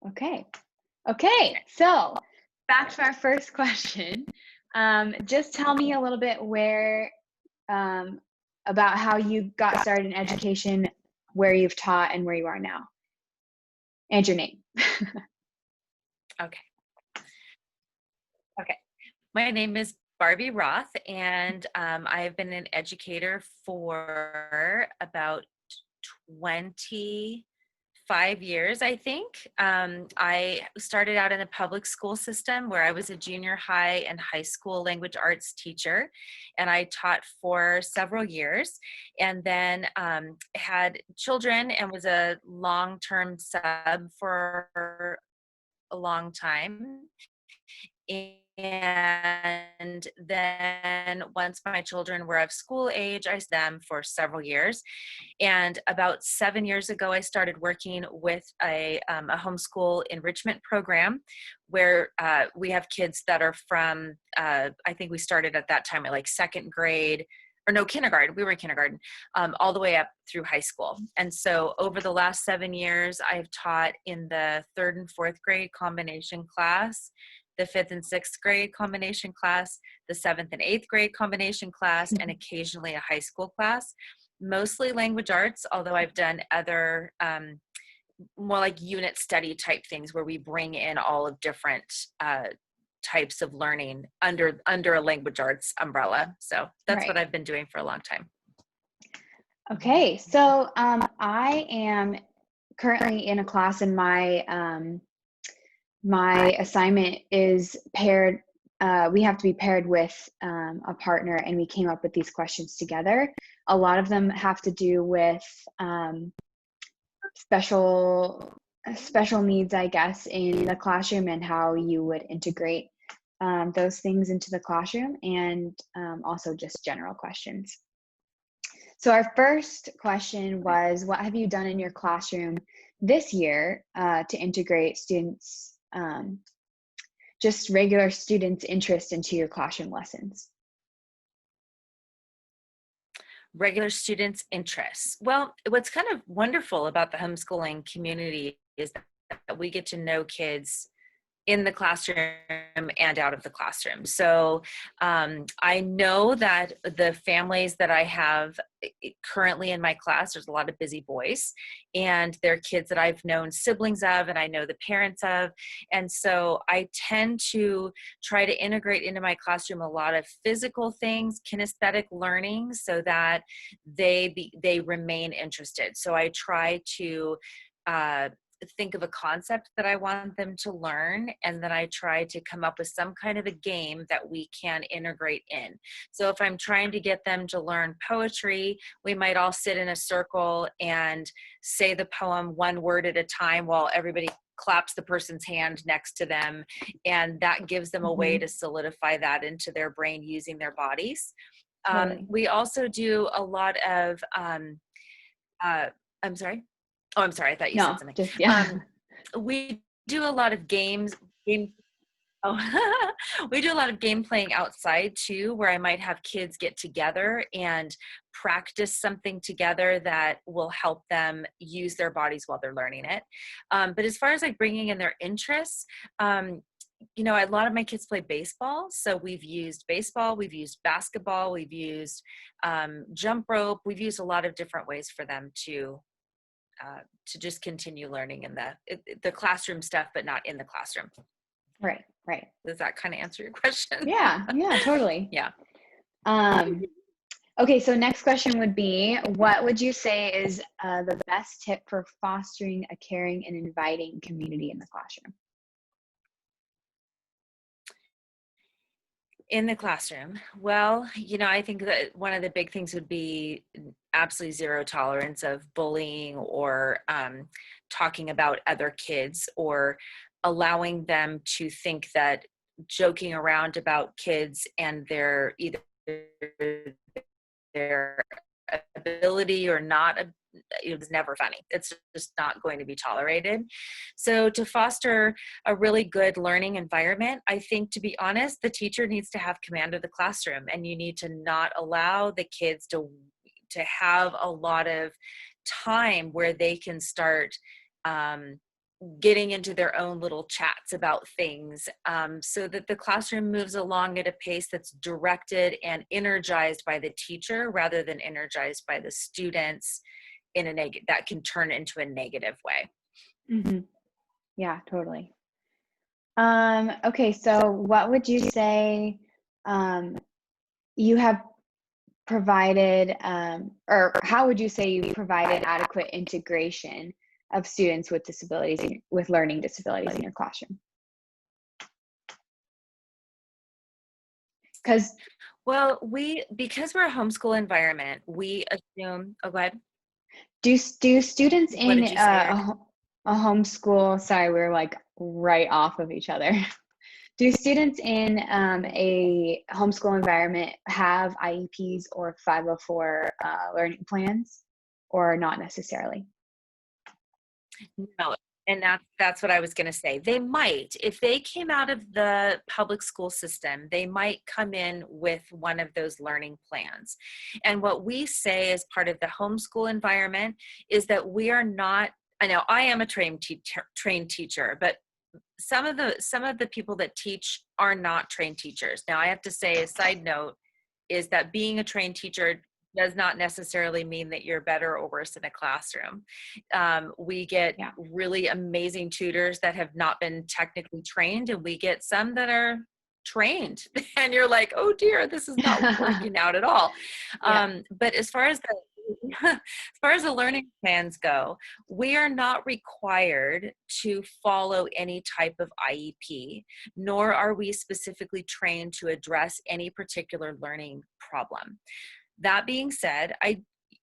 Okay. Okay. So back to our first question. Just tell me a little bit um, about how you got started in education, where you've taught, and where you are now, and your name. Okay. Okay. My name is Barbie Roth, and I've been an educator for about 25 years, I think. I started out in the public school system where I was a junior high and high school language arts teacher, and I taught for several years, and then had children and was a long-term sub for a long time. And then once my children were of school age, I them for several years. And about 7 years ago, I started working with a homeschool enrichment program where we have kids that are from, I think we started at that time at like second grade, or no, kindergarten. We were in kindergarten, all the way up through high school. And so over the last 7 years, I've taught in the third and fourth grade combination class, the fifth and sixth grade combination class, the seventh and eighth grade combination class, and occasionally a high school class. Mostly language arts, although I've done other more like unit study type things where we bring in all of different types of learning under a language arts umbrella. So that's what Right. I've been doing for a long time. Okay. So I am currently in a class, and my assignment is paired. We have to be paired with a partner, and we came up with these questions together. A lot of them have to do with special needs, I guess, in the classroom, and how you would integrate those things into the classroom, and also just general questions. So our first question was, what have you done in your classroom this year to integrate students, just regular students' interest into your classroom lessons? Regular students' interests. Well, what's kind of wonderful about the homeschooling community is that we get to know kids in the classroom and out of the classroom. So I know that the families that I have currently in my class, there's a lot of busy boys, and they're kids that I've known siblings of, and I know the parents of. And so I tend to try to integrate into my classroom a lot of physical things, kinesthetic learning, so that they remain interested. So I try to think of a concept that I want them to learn, and then I try to come up with some kind of a game that we can integrate in. So if I'm trying to get them to learn poetry, we might all sit in a circle and say the poem one word at a time while everybody claps the person's hand next to them, and that gives them a way to solidify that into their brain using their bodies. Totally. We also do a lot of I'm sorry. Oh, I'm sorry. I thought you said No, something. just yeah. We do a lot of game. Oh, we do a lot of game playing outside too, where I might have kids get together and practice something together that will help them use their bodies while they're learning it. But as far as like bringing in their interests, a lot of my kids play baseball. So we've used baseball, we've used basketball, we've used jump rope. We've used a lot of different ways for them to just continue learning in the classroom stuff, but not in the classroom. Right, right. Does that kind of answer your question? Yeah, yeah, totally. Yeah. Okay, so next question would be, what would you say is the best tip for fostering a caring and inviting community in the classroom? In the classroom. Well, I think that one of the big things would be absolutely zero tolerance of bullying or talking about other kids, or allowing them to think that joking around about kids and either their ability or not, it was never funny. It's just not going to be tolerated. So to foster a really good learning environment, I think, to be honest, the teacher needs to have command of the classroom, and you need to not allow the kids to have a lot of time where they can start getting into their own little chats about things, so that the classroom moves along at a pace that's directed and energized by the teacher rather than energized by the students in a negative, that can turn into a negative way. Hmm. Yeah, totally. Okay, so what would you say um, you have provided, or how would you say you provided adequate integration of students with disabilities, with learning disabilities in your classroom? Because Well, because we're a homeschool environment, we assume, oh, go ahead. do students What in did you say? a homeschool, sorry, we're like right off of each other. Do students in a homeschool environment have IEPs or 504 learning plans, or not necessarily? No, and that's what I was going to say. They might, if they came out of the public school system, they might come in with one of those learning plans. And what we say as part of the homeschool environment is that we are not, I know I am a trained teacher, but some of the people that teach are not trained teachers. Now, I have to say, a side note is that being a trained teacher does not necessarily mean that you're better or worse in a classroom. We get Yeah. really amazing tutors that have not been technically trained, and we get some that are trained and you're like, oh dear, this is not working out at all. Yeah. But as far as the as far as the learning plans go, we are not required to follow any type of IEP, nor are we specifically trained to address any particular learning problem. That being said,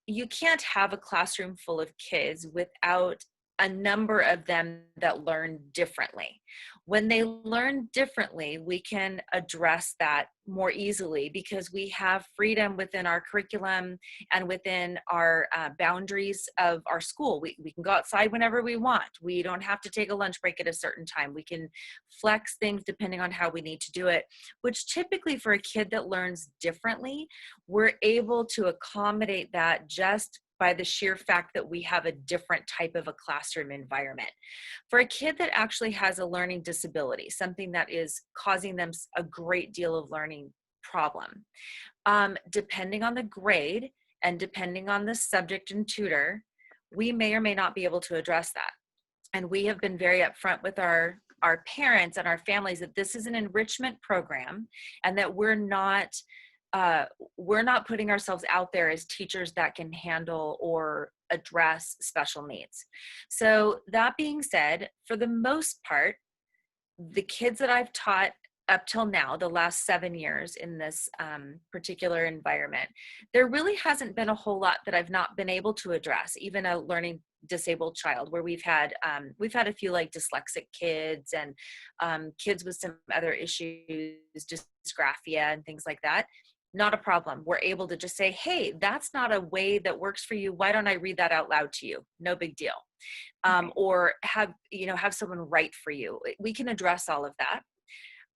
you can't have a classroom full of kids without a number of them that learn differently. When they learn differently, we can address that more easily because we have freedom within our curriculum and within our boundaries of our school. We can go outside whenever we want. We don't have to take a lunch break at a certain time. We can flex things depending on how we need to do it, which typically for a kid that learns differently, we're able to accommodate that just by the sheer fact that we have a different type of a classroom environment. For a kid that actually has a learning disability, something that is causing them a great deal of learning problem, depending on the grade and depending on the subject and tutor, we may or may not be able to address that. And we have been very upfront with our parents and our families that this is an enrichment program and that we're not putting ourselves out there as teachers that can handle or address special needs. So that being said, for the most part, the kids that I've taught up till now, the last 7 years in this particular environment, there really hasn't been a whole lot that I've not been able to address, even a learning disabled child where we've had a few like dyslexic kids and kids with some other issues, dysgraphia and things like that. Not a problem. We're able to just say, hey, that's not a way that works for you. Why don't I read that out loud to you? No big deal. Okay. Or have someone write for you. We can address all of that.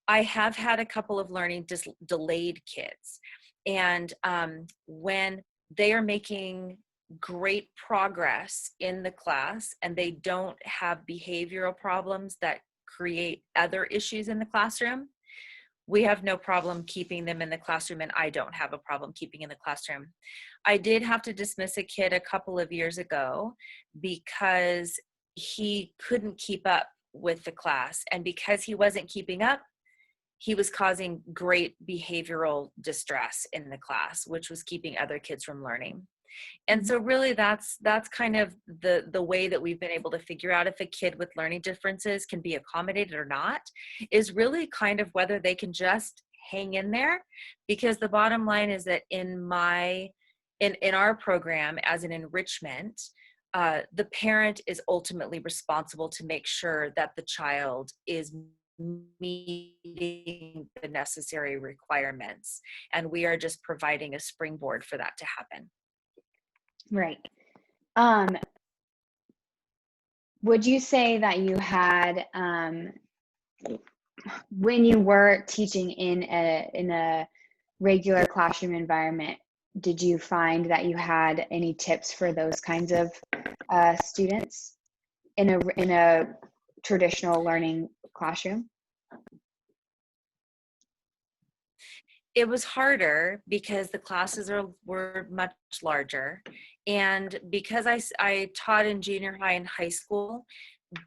I have had a couple of learning delayed kids. And when they are making great progress in the class and they don't have behavioral problems that create other issues in the classroom, we have no problem keeping them in the classroom, and I don't have a problem keeping in the classroom. I did have to dismiss a kid a couple of years ago because he couldn't keep up with the class. And because he wasn't keeping up, he was causing great behavioral distress in the class, which was keeping other kids from learning. And Mhm. so really that's kind of the way that we've been able to figure out if a kid with learning differences can be accommodated or not is really kind of whether they can just hang in there. Because the bottom line is that in our program as an enrichment, the parent is ultimately responsible to make sure that the child is meeting the necessary requirements. And we are just providing a springboard for that to happen. Right. Um, would you say that you had, when you were teaching in a regular classroom environment, did you find that you had any tips for those kinds of students in a traditional learning classroom? It was harder because the classes were much larger. And because I taught in junior high and high school,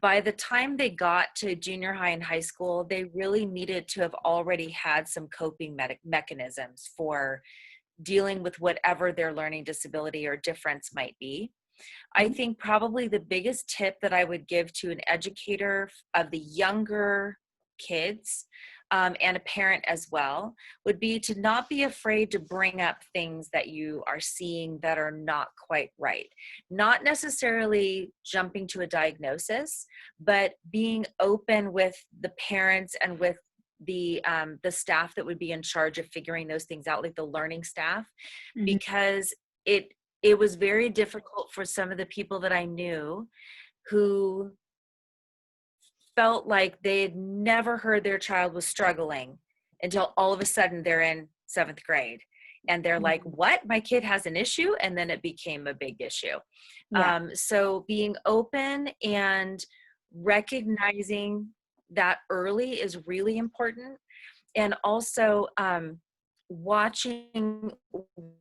by the time they got to junior high and high school, they really needed to have already had some coping mechanisms for dealing with whatever their learning disability or difference might be. I Mhm. think probably the biggest tip that I would give to an educator of the younger kids, and a parent as well, would be to not be afraid to bring up things that you are seeing that are not quite right. Not necessarily jumping to a diagnosis, but being open with the parents and with the staff that would be in charge of figuring those things out, like the learning staff, Mhm. because it was very difficult for some of the people that I knew who felt like they had never heard their child was struggling until all of a sudden they're in 7th grade and they're like, Mhm. what, my kid has an issue? And then it became a big issue. Yeah. So being open and recognizing that early is really important. And also watching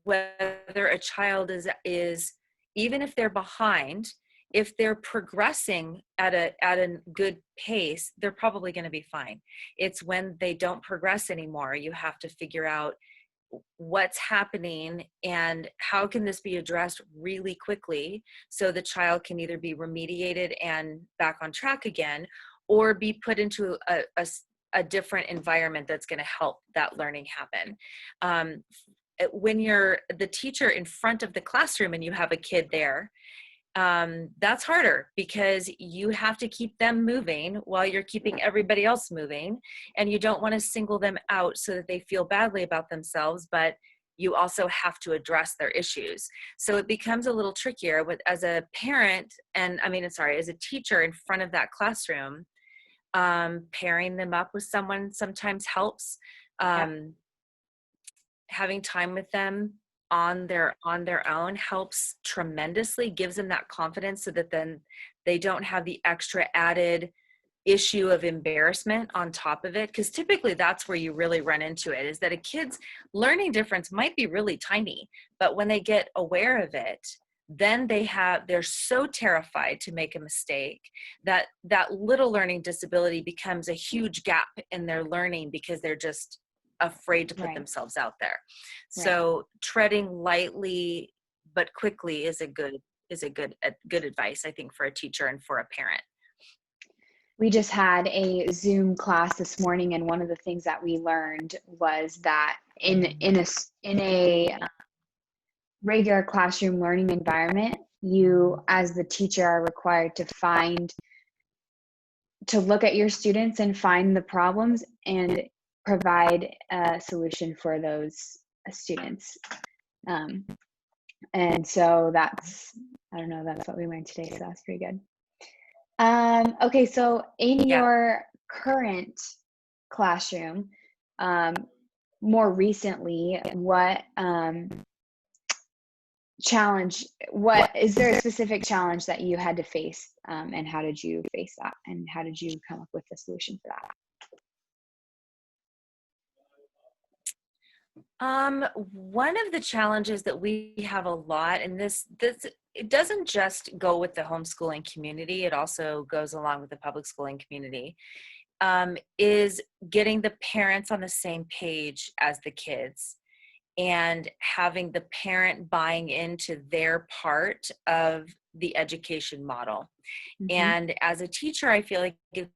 whether a child is even if they're behind, if they're progressing at a good pace, they're probably going to be fine. It's when they don't progress anymore, you have to figure out what's happening and how can this be addressed really quickly so the child can either be remediated and back on track again, or be put into a different environment that's going to help that learning happen. um, when you're the teacher in front of the classroom and you have a kid there, that's harder because you have to keep them moving while you're keeping everybody else moving, and you don't want to single them out so that they feel badly about themselves, but you also have to address their issues. So it becomes a little trickier with, as a parent, and as a teacher in front of that classroom. Pairing them up with someone sometimes helps. Yeah. um, Having time with them on their own helps tremendously, gives them that confidence so that then they don't have the extra added issue of embarrassment on top of it, because typically that's where you really run into it, is that a kid's learning difference might be really tiny, but when they get aware of it, then they're so terrified to make a mistake that that little learning disability becomes a huge gap in their learning because they're just afraid to put Right. themselves out there. Right. So treading lightly but quickly is a good advice, I think, for a teacher and for a parent. We just had a Zoom class this morning, and one of the things that we learned was that in a regular classroom learning environment, you as the teacher are required to look at your students and find the problems and provide a solution for those students. Um, and so I don't know, that's what we learned today. So that's pretty good. Okay, so in Yeah. your current classroom, um, more recently, what is there a specific challenge that you had to face, and how did you face that, and how did you come up with a solution for that? One of the challenges that we have a lot, and this it doesn't just go with the homeschooling community, it also goes along with the public schooling community, is getting the parents on the same page as the kids and having the parent buying into their part of the education model. Mm-hmm. And as a teacher, I feel like it's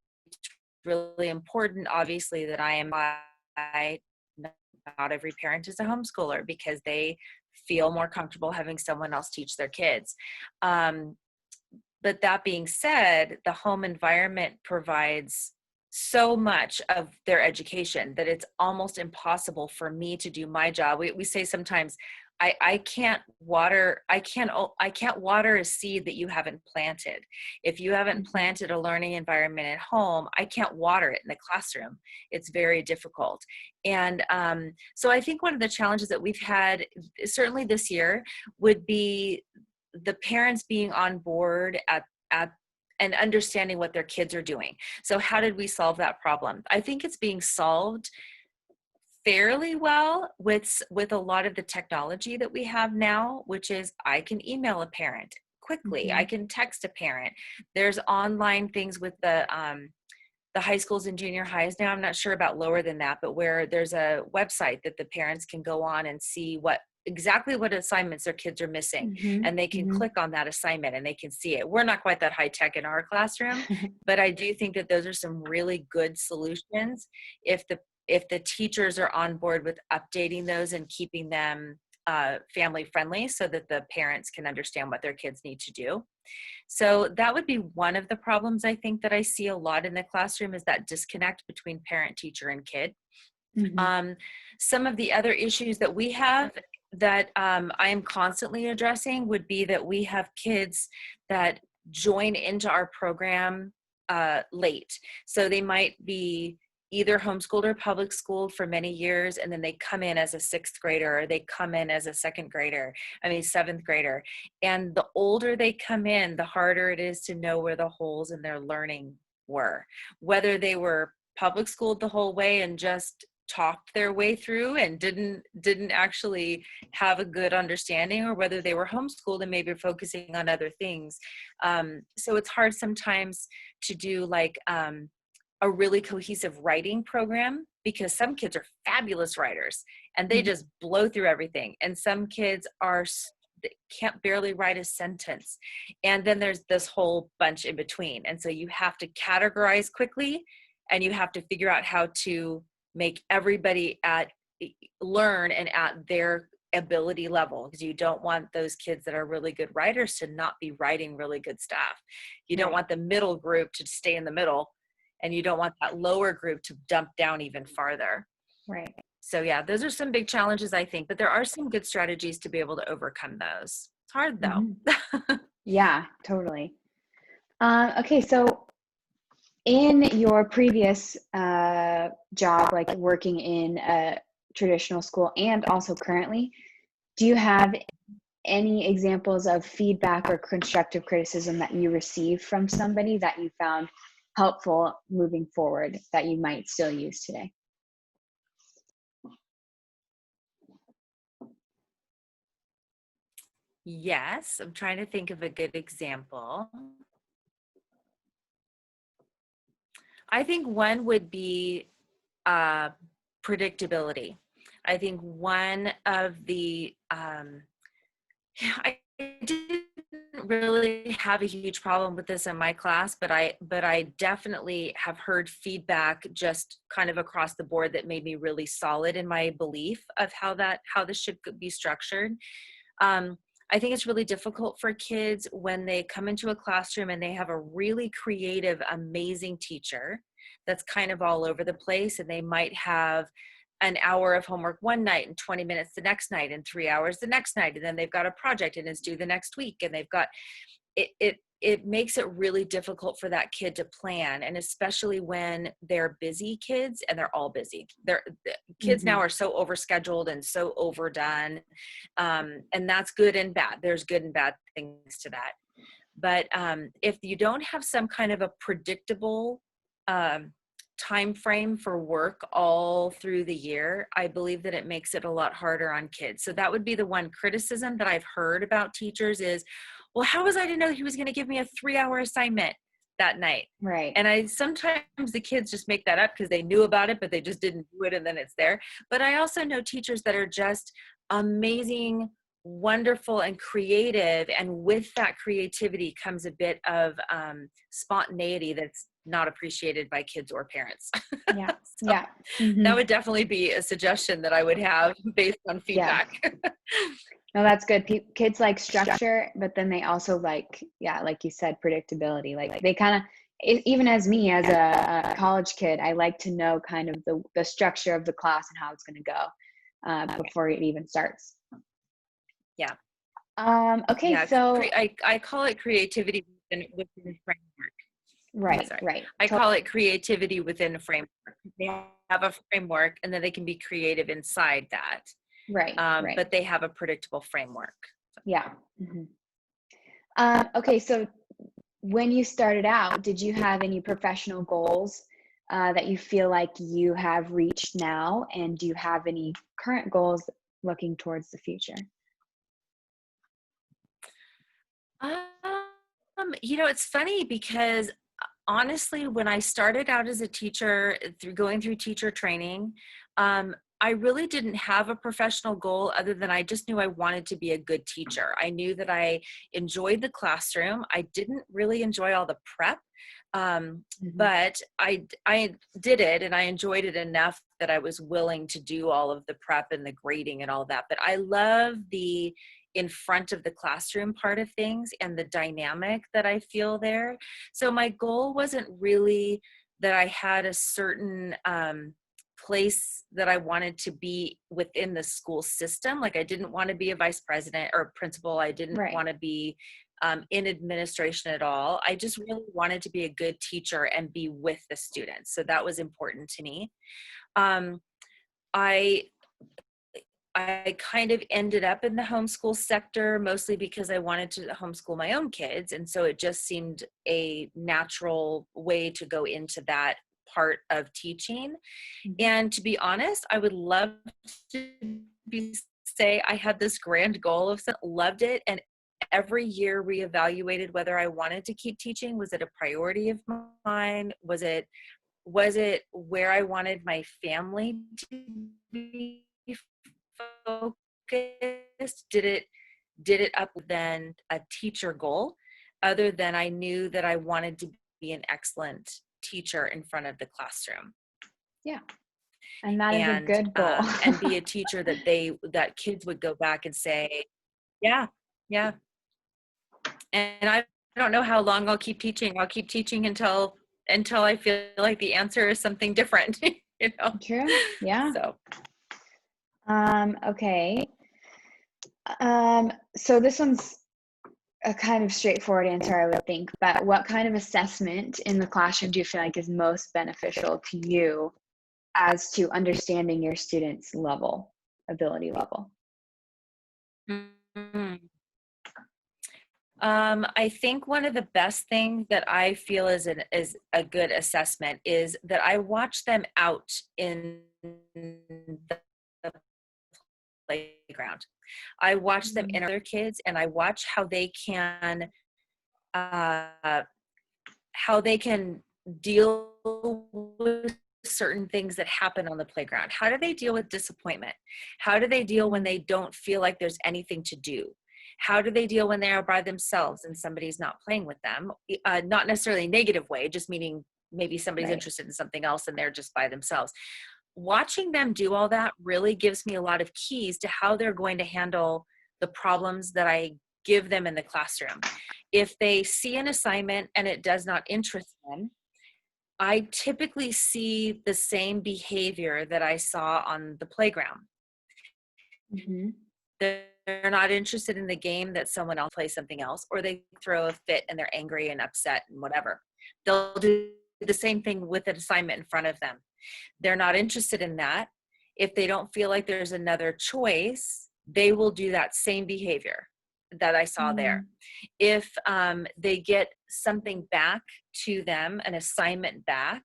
really important, obviously, that I not every parent is a homeschooler because they feel more comfortable having someone else teach their kids. Um, but that being said, the home environment provides so much of their education that it's almost impossible for me to do my job. We say sometimes, I can't water a seed that you haven't planted. If you haven't Mm-hmm. planted a learning environment at home, I can't water it in the classroom. It's very difficult. And so I think one of the challenges that we've had, certainly this year, would be the parents being on board at and understanding what their kids are doing. So how did we solve that problem? I think it's being solved fairly well with a lot of the technology that we have now, which is I can email a parent quickly. I can text a parent. There's online things with the high schools and junior highs now. I'm not sure about lower than that, but where there's a website that the parents can go on and see exactly what assignments their kids are missing, and they can click on that assignment and they can see it. We're not quite that high tech in our classroom, but I do think that those are some really good solutions if the teachers are on board with updating those and keeping them family friendly so that the parents can understand what their kids need to do. So that would be one of the problems I think that I see a lot in the classroom, is that disconnect between parent, teacher, and kid. Some of the other issues that we have that I am constantly addressing would be that we have kids that join into our program late. So they might be either homeschooled or public schooled for many years, and then they come in as a sixth grader, or they come in as a seventh grader. And the older they come in, the harder it is to know where the holes in their learning were, whether they were public schooled the whole way and just talked their way through and didn't actually have a good understanding, or whether they were homeschooled and maybe focusing on other things. So it's hard sometimes to do like a really cohesive writing program, because some kids are fabulous writers and they just blow through everything, and some kids can't barely write a sentence, and then there's this whole bunch in between. And so you have to categorize quickly, and you have to figure out how to make everybody learn and at their ability level, because you don't want those kids that are really good writers to not be writing really good stuff. You don't want the middle group to stay in the middle, and you don't want that lower group to dump down even farther. Right. So yeah, those are some big challenges, I think, but there are some good strategies to be able to overcome those. It's hard though. Yeah, totally. Okay, so in your previous job, like working in a traditional school and also currently, do you have any examples of feedback or constructive criticism that you received from somebody that you found helpful moving forward that you might still use today? Yes, I'm trying to think of a good example. I think one would be predictability. I think one of the, I didn't really have a huge problem with this in my class, but I definitely have heard feedback just kind of across the board that made me really solid in my belief of how this should be structured. I think it's really difficult for kids when they come into a classroom and they have a really creative, amazing teacher that's kind of all over the place, and they might have an hour of homework one night and 20 minutes the next night and 3 hours the next night, and then they've got a project and it's due the next week, and they've got it makes it really difficult for that kid to plan. And especially when they're busy kids, and they're all busy. The kids now are so overscheduled and so overdone. And that's good and bad. There's good and bad things to that. But if you don't have some kind of a predictable time frame for work all through the year, I believe that it makes it a lot harder on kids. So that would be the one criticism that I've heard about teachers is, well, how was I to know he was going to give me a 3-hour assignment that night? Right. And sometimes the kids just make that up because they knew about it, but they just didn't do it, and then it's there. But I also know teachers that are just amazing, wonderful, and creative. And with that creativity comes a bit of spontaneity that's not appreciated by kids or parents. Yeah. So Yeah. that would definitely be a suggestion that I would have based on feedback. Yeah. No, that's good. Kids like structure, but then they also like you said, predictability. Like they kind of, even as me, as a college kid, I like to know kind of the structure of the class and how it's going to go before it even starts. Yeah. Okay. Yeah, so I call it creativity within a framework. Right. Right. I call it creativity within a framework. They have a framework, and then they can be creative inside that. Right. Right. But they have a predictable framework. Yeah. Okay. So when you started out, did you have any professional goals that you feel like you have reached now? And do you have any current goals looking towards the future? It's funny because honestly, when I started out as a teacher, through going through teacher training, I really didn't have a professional goal other than I just knew I wanted to be a good teacher. I knew that I enjoyed the classroom. I didn't really enjoy all the prep, Hmm. but I did it and I enjoyed it enough that I was willing to do all of the prep and the grading and all that. But I love the in front of the classroom part of things and the dynamic that I feel there. So my goal wasn't really that I had a certain place that I wanted to be within the school system. Like I didn't want to be a vice president or principal. I didn't Right. want to be in administration at all. I just really wanted to be a good teacher and be with the students. So that was important to me. Um, I I kind of ended up in the homeschool sector mostly because I wanted to homeschool my own kids. And so it just seemed a natural way to go into that part of teaching. Hmm. And to be honest, I would love to say I had this grand goal of loved it. And every year reevaluated whether I wanted to keep teaching. Was it a priority of mine? Was it where I wanted my family to be focused? Did it up then a teacher goal other than I knew that I wanted to be an excellent teacher in front of the classroom Yeah. And that is a and good goal. and be a teacher that kids would go back and say, yeah, yeah. And I don't know how long I'll keep teaching. I'll keep teaching until I feel like the answer is something different, you know. True. Yeah. So Okay. So this one's a kind of straightforward answer, I would think, but what kind of assessment in the classroom do you feel like is most beneficial to you as to understanding your students' ability level? mm, I think one of the best things that I feel is a good assessment is that I watch them out in the playground. I watch them Mm. in other kids, and I watch uh, how they can deal with certain things that happen on the playground. How do they deal with disappointment? How do they deal when Mm. they don't feel like there's anything to do? How do they deal when they are by themselves and somebody's not playing with them? Not necessarily a negative way, just meaning maybe somebody's Right. interested in something else and they're just by themselves. Watching them do all that really gives me a lot of keys to how they're going to handle the problems that I give them in the classroom. If they see an assignment and it does not interest them, I typically see the same behavior that I saw on the playground. Mm-hmm. They're not interested in the game, that someone else plays something else, or they throw a fit and they're angry and upset and whatever. They'll do the same thing with an assignment in front of them. They're not interested in that. If they don't feel like there's another choice, they will do that same behavior that I saw there. Mm. If they get something back to them, an assignment back,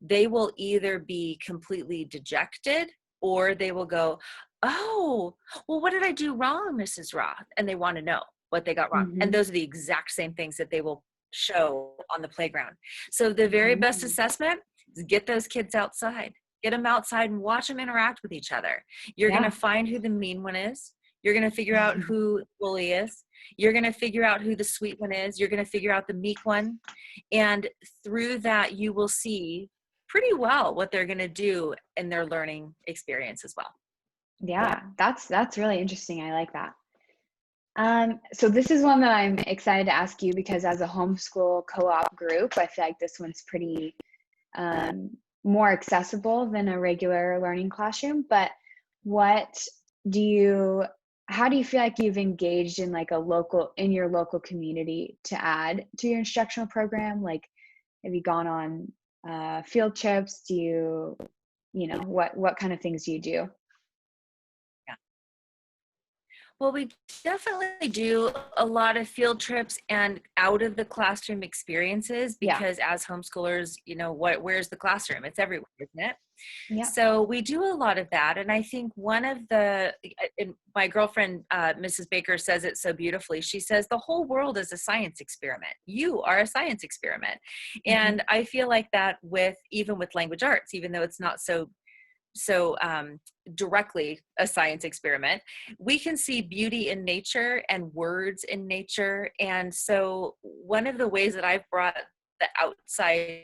they will either be completely dejected or they will go, oh, well, what did I do wrong, Mrs. Roth? And they want to know what they got wrong. And Mm-hmm. those are the exact same things that they will show on the playground. So the very best Mm-hmm. assessment is get those kids outside. Get them outside and watch them interact with each other. You're going to Yeah. find who the mean one is. You're going to figure out who the bully is. You're going to figure out who the sweet one is. You're going to figure out the meek one. And through that, you will see pretty well what they're going to do in their learning experience as well. Yeah, that's really interesting. I like that. So this is one that I'm excited to ask you because as a homeschool co-op group, I feel like this one's pretty um, more accessible than a regular learning classroom. But what do you, how do you feel like you've engaged in like in your local community to add to your instructional program? Like, have you gone on field trips? Do what kind of things do you do? Yeah. Well, we definitely do a lot of field trips and out of the classroom experiences Yeah. because as homeschoolers, where's the classroom? It's everywhere, isn't it? Yeah. So we do a lot of that. And I think one of and my girlfriend, Mrs. Baker, says it so beautifully. She says, the whole world is a science experiment. You are a science experiment. Hmm. And I feel like that even with language arts, even though it's not so directly a science experiment, we can see beauty in nature and words in nature. And so one of the ways that I've brought the outside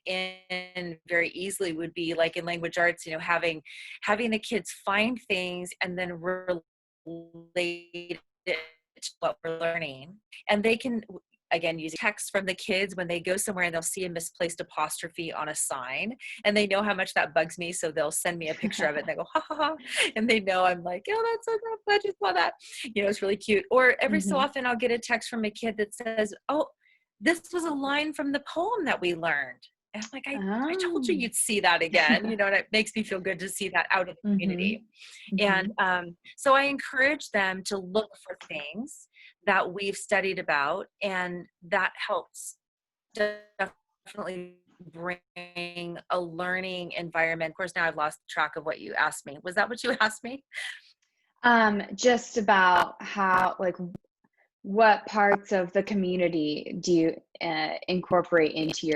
in very easily would be like in language arts, having the kids find things and then relate it to what we're learning. And they can, again, using text from the kids when they go somewhere and they'll see a misplaced apostrophe on a sign, and they know how much that bugs me, so they'll send me a picture of it and they go ha ha ha, and they know I'm like, oh, that's so good, I'm glad you saw that. It's really cute. Or every so Hmm. often I'll get a text from a kid that says, oh, this was a line from the poem that we learned. And I'm like, I told you Oh. you'd see that again, and it makes me feel good to see that out of the Hmm. community. Hmm. And so I encourage them to look for things that we've studied about, and that helps definitely bring a learning environment. Of course, now I've lost track of what you asked me. Was that what you asked me? Just about how, like, what parts of the community do you incorporate into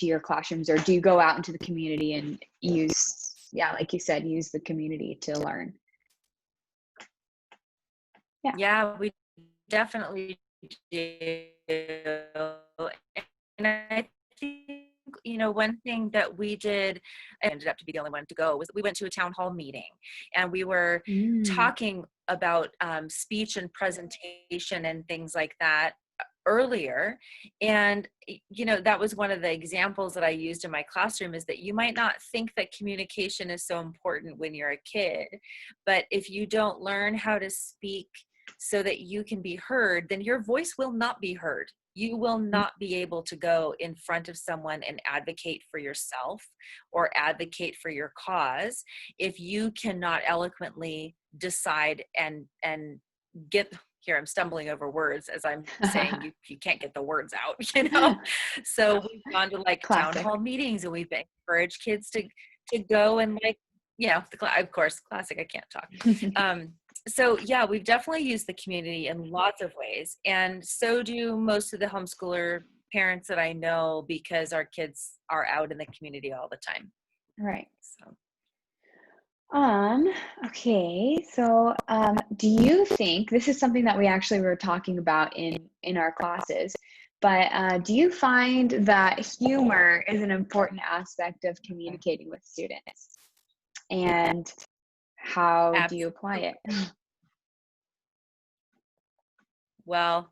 your classrooms, or do you go out into the community and use, yeah, like you said, use the community to learn? Yeah. Yeah, we definitely do. And I think, one thing that we did, I ended up to be the only one to go, was we went to a town hall meeting and we were Mm. talking about speech and presentation and things like that earlier. And, that was one of the examples that I used in my classroom, is that you might not think that communication is so important when you're a kid, but if you don't learn how to speak so that you can be heard, then your voice will not be heard. You will not be able to go in front of someone and advocate for yourself or advocate for your cause if you cannot eloquently decide and get, here I'm stumbling over words as I'm saying, you can't get the words out, So we've gone to like town Classic. hall meetings, and we've encouraged kids to go and, like, of course, classic, I can't talk. So yeah, we've definitely used the community in lots of ways, and so do most of the homeschooler parents that I know, because our kids are out in the community all the time. Right. So Um, okay. So, do you think this is something that we actually were talking about in our classes, but do you find that humor is an important aspect of communicating with students? And how do you apply absolutely. it? Well,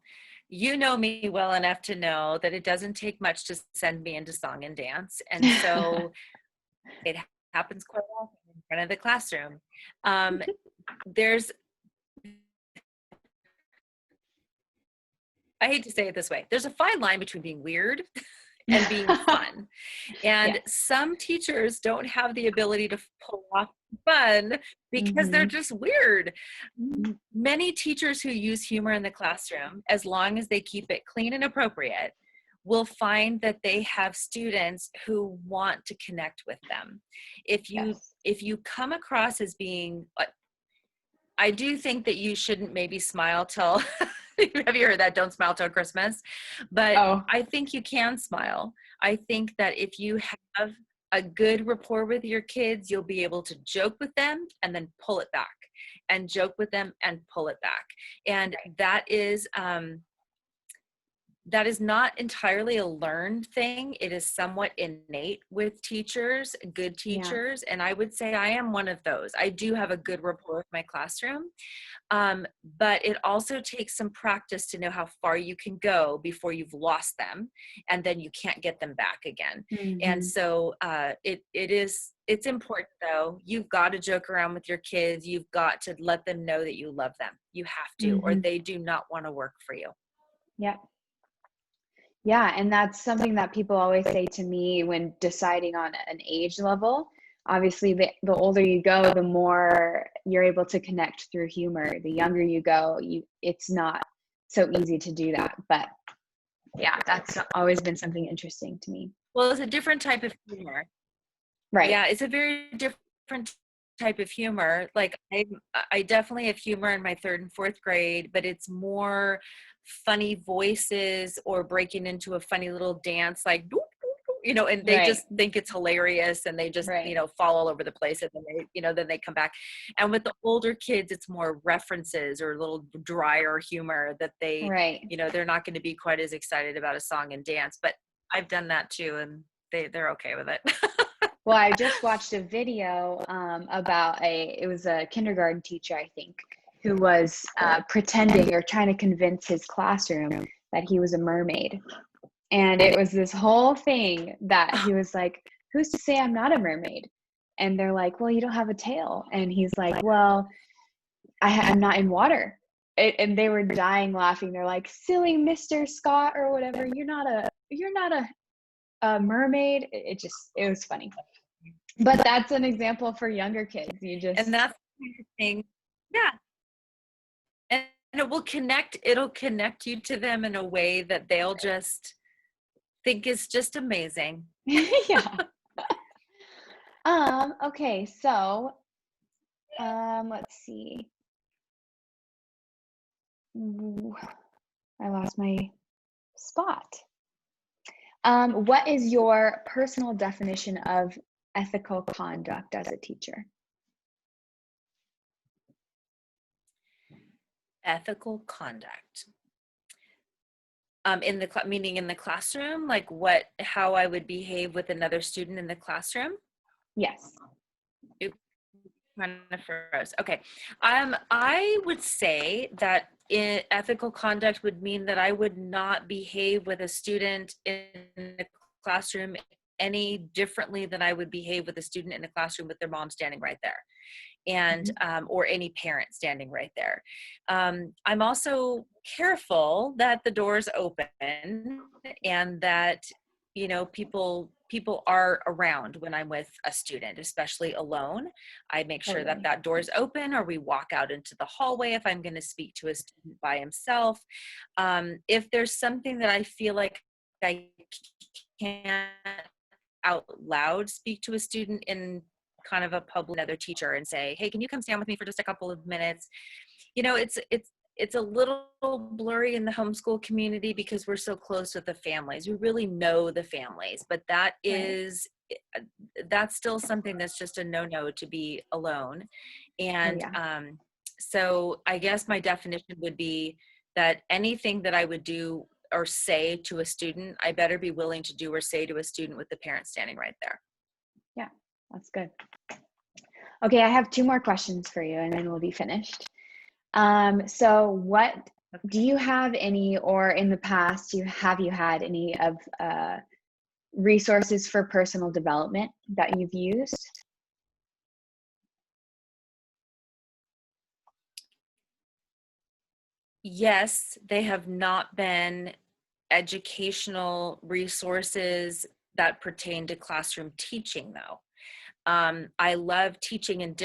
you know me well enough to know that it doesn't take much to send me into song and dance, and so it happens quite often in front of the classroom. Um, there's I hate to say it this way, there's a fine line between being weird and being fun. And Yes. some teachers don't have the ability to pull off fun because they're Hmm. just weird. Many teachers who use humor in the classroom, as long as they keep it clean and appropriate, will find that they have students who want to connect with them. If you Yes. if you come across as being, I do think that you shouldn't maybe smile till, have you heard that? Don't smile till Christmas. But Oh, I think you can smile. I think that if you have a good rapport with your kids, you'll be able to joke with them and then pull it back, and joke with them and pull it back. And right. that is not entirely a learned thing. It is somewhat innate with teachers, good Yeah. teachers. And I would say I am one of those. I do have a good rapport with my classroom. But it also takes some practice to know how far you can go before you've lost them, and then you can't get them back again. And Hmm. so it's important, though. You've got to joke around with your kids. You've got to let them know that you love them. You have to, or Hmm. they do not want to work for you. Yeah. Yeah, and that's something that people always say to me when deciding on an age level. obviously the older you go, the more you're able to connect through humor. The younger you go, it's not so easy to do that. But yeah, that's always been something interesting to me. Well, it's a different type of humor. Right. Yeah, it's a very different type of humor. Like I definitely have humor in my 3rd and 4th grade, but it's more funny voices or breaking into a funny little dance, like, "Doo, doo, doo," and they Right. just think it's hilarious, and they just, Right. fall all over the place, and then they come back. And with the older kids, it's more references or a little drier humor that Right. they're not going to be quite as excited about a song and dance, but I've done that too, and they're okay with it. Well, I just watched a video about it was a kindergarten teacher, I think, who was pretending or trying to convince his classroom that he was a mermaid. And it was this whole thing that he was like, who's to say I'm not a mermaid? And they're like, well, you don't have a tail. And he's like, well, I'm not in water. And they were dying laughing. They're like, silly Mr. Scott or whatever. You're not a mermaid. It was funny. But that's an example for younger kids. And that's the kind of thing. Yeah. And it'll connect you to them in a way that they'll just think is just amazing. Yeah. Okay, so let's see. Ooh, I lost my spot. What is your personal definition of ethical conduct as a teacher? Ethical conduct. Meaning in the classroom, like how I would behave with another student in the classroom. Yes. Kind of froze. Okay. I would say that ethical conduct would mean that I would not behave with a student in the classroom any differently than I would behave with a student in a classroom with their mom standing right there, and or any parent standing right there. I'm also careful that the door's open and that people are around when I'm with a student, especially alone. I make sure that Totally. door's open, or we walk out into the hallway if I'm going to speak to a student by himself. If there's something that I feel like I can't out loud speak to a student in kind of a public, another teacher, and say, hey, can you come stand with me for just a couple of minutes? It's a little blurry in the homeschool community because we're so close with the families. We really know the families, but that's still something that's just a no-no, to be alone. And so I guess my definition would be that anything that I would do or say to a student, I better be willing to do or say to a student with the parent standing right there. Yeah, that's good. Okay, I have 2 more questions for you and then we'll be finished. So what do you have any, or in the past, have you had any of resources for personal development that you've used? Yes, they have not been educational resources that pertain to classroom teaching, though. I love teaching in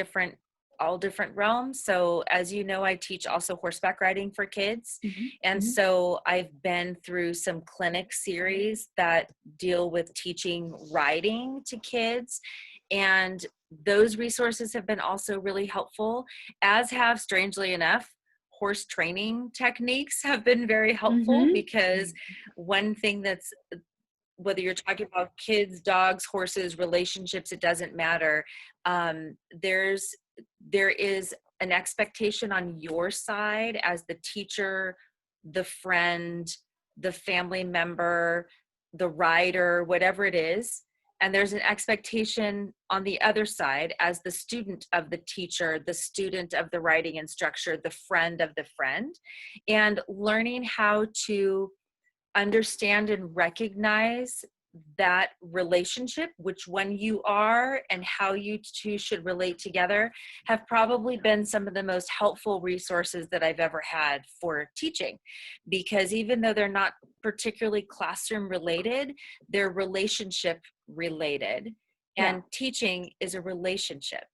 all different realms. So as you know, I teach also horseback riding for kids. And so I've been through some clinic series that deal with teaching riding to kids. And those resources have been also really helpful, as have, strangely enough, horse training techniques have been very helpful, because one thing that's, whether you're talking about kids, dogs, horses, relationships, it doesn't matter. There is an expectation on your side as the teacher, the friend, the family member, the rider, whatever it is. And there's an expectation on the other side as the student of the teacher, the student of the writing instructor, the friend of the friend, and learning how to understand and recognize that relationship, which one you are and how you two should relate together, have probably been some of the most helpful resources that I've ever had for teaching. Because even though they're not particularly classroom related, they're relationship related. Yeah. And teaching is a relationship.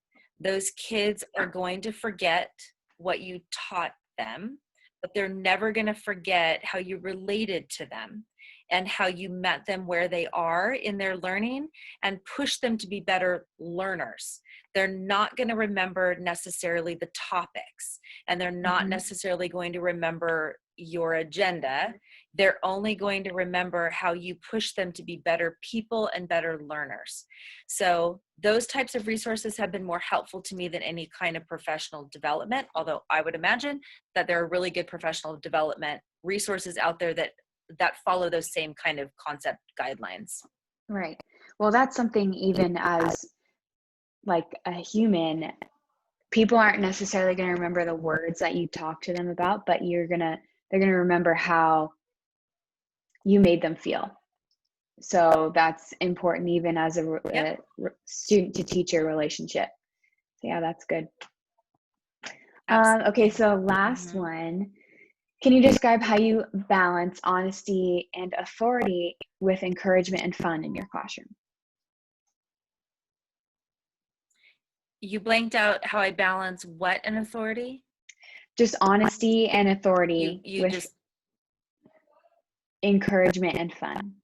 Those kids are going to forget what you taught them, but they're never going to forget how you related to them and how you met them where they are in their learning and push them to be better learners. They're not going to remember necessarily the topics, and they're not necessarily going to remember your agenda. They're only going to remember how you push them to be better people and better learners. So those types of resources have been more helpful to me than any kind of professional development, although I would imagine that there are really good professional development resources out there that follow those same kind of concept guidelines. Right. Well, that's something even as like a human, people aren't necessarily going to remember the words that you talk to them about, but they're going to remember how you made them feel. So that's important even as a student to teacher relationship. So yeah, that's good. Okay, so last one. Can you describe how you balance honesty and authority with encouragement and fun in your classroom? You blanked out how I balance what and authority? Just honesty and authority You with just encouragement and fun.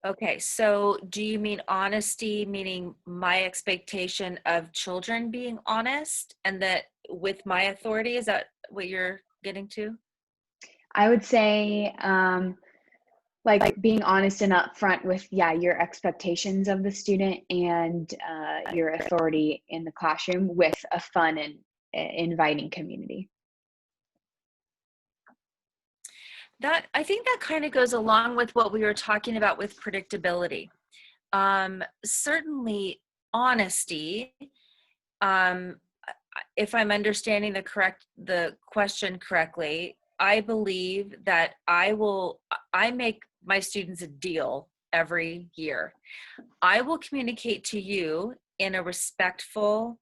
Okay, so do you mean honesty, meaning my expectation of children being honest and that with my authority? Is that what you're getting to? I would say like being honest and upfront with your expectations of the student and your authority in the classroom with a fun and inviting community. That I think that kind of goes along with what we were talking about with predictability. Certainly honesty, if I'm understanding the question correctly, I believe that I make my students a deal every year. I will communicate to you in a respectful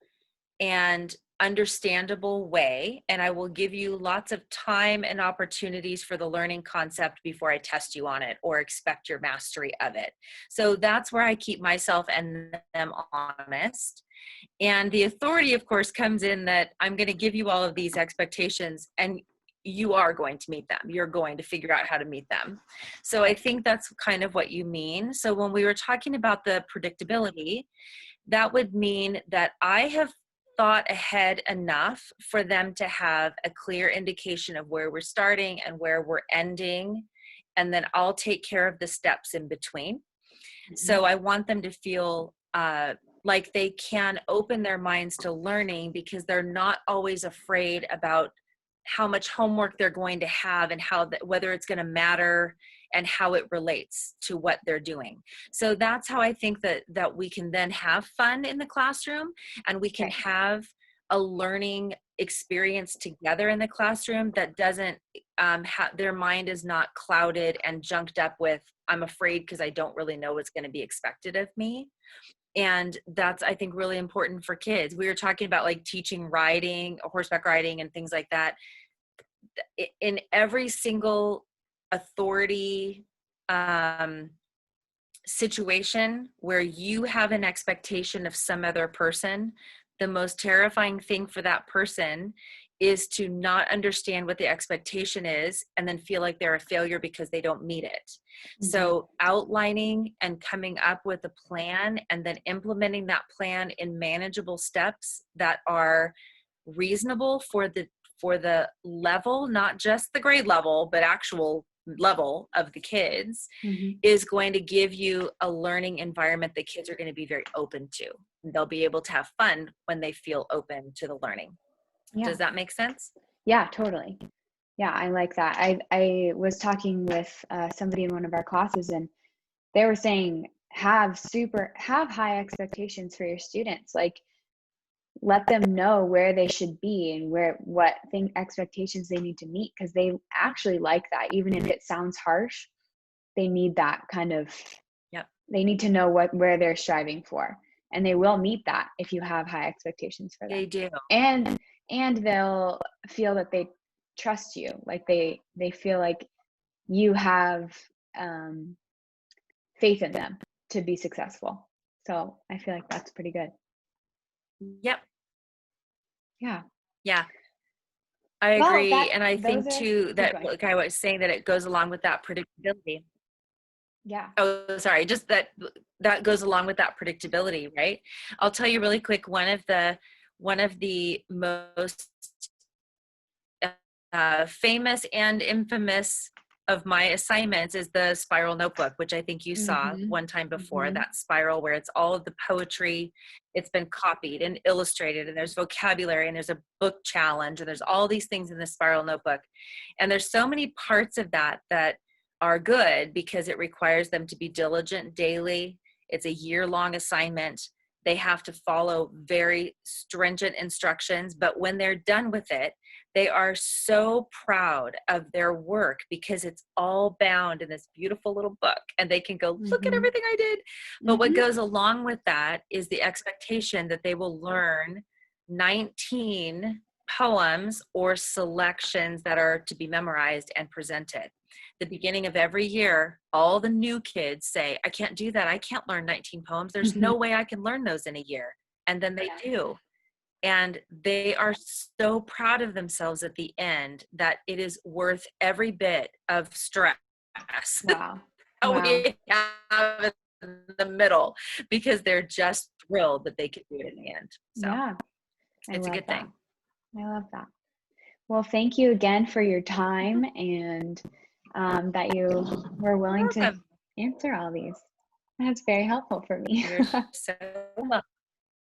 and understandable way, and I will give you lots of time and opportunities for the learning concept before I test you on it or expect your mastery of it. So that's where I keep myself and them honest. And the authority, of course, comes in that I'm going to give you all of these expectations and you are going to meet them. You're going to figure out how to meet them. So I think that's kind of what you mean. So when we were talking about the predictability, that would mean that I have thought ahead enough for them to have a clear indication of where we're starting and where we're ending. And then I'll take care of the steps in between. So I want them to feel like they can open their minds to learning because they're not always afraid about how much homework they're going to have and whether it's going to matter and how it relates to what they're doing. So that's how I think that we can then have fun in the classroom and we can have a learning experience together in the classroom that doesn't their mind is not clouded and junked up with I'm afraid because I don't really know what's going to be expected of me. And that's, I think, really important for kids. We were talking about like teaching riding, horseback riding and things like that. In every single authority situation where you have an expectation of some other person, the most terrifying thing for that person is to not understand what the expectation is and then feel like they're a failure because they don't meet it. So outlining and coming up with a plan and then implementing that plan in manageable steps that are reasonable for the level, not just the grade level, but actual level of the kids, is going to give you a learning environment that kids are going to be very open to. They'll be able to have fun when they feel open to the learning. Yeah. Does that make sense? Yeah, totally. Yeah, I like that. I was talking with somebody in one of our classes, and they were saying have high expectations for your students. Like, let them know where they should be and what expectations they need to meet, because they actually like that. Even if it sounds harsh, they need that kind of. Yep. They need to know where they're striving for, and they will meet that if you have high expectations for them. They do. And they'll feel that they trust you, like they feel like you have faith in them to be successful. So I feel like that's pretty good. Yep. Yeah. Yeah. I Well, agree. And I those think are, too keep that, going. like I was saying, that it goes along with that predictability. Yeah. Oh, sorry. Just that goes along with that predictability, right? I'll tell you really quick. One of the most famous and infamous of my assignments is the spiral notebook, which I think you saw Mm-hmm. one time before. Mm-hmm. That spiral where it's all of the poetry, it's been copied and illustrated, and there's vocabulary, and there's a book challenge, and there's all these things in the spiral notebook. And there's so many parts of that that are good because it requires them to be diligent daily. It's a year-long assignment. They have to follow very stringent instructions, but when they're done with it, they are so proud of their work because it's all bound in this beautiful little book, and they can go, look at Mm-hmm. everything I did. But what Mm-hmm. goes along with that is the expectation that they will learn 19 poems or selections that are to be memorized and presented. The beginning of every year, all the new kids say, I can't do that. I can't learn 19 poems. There's Mm-hmm. no way I can learn those in a year. And then they do. And they are so proud of themselves at the end that it is worth every bit of stress Wow. that Wow. we have in the middle, because they're just thrilled that they could do it in the end. So Yeah. I it's a love good that. thing. I love that. Well, thank you again for your time and that you were willing You're to welcome. answer all these. That's very helpful for me. You're so welcome.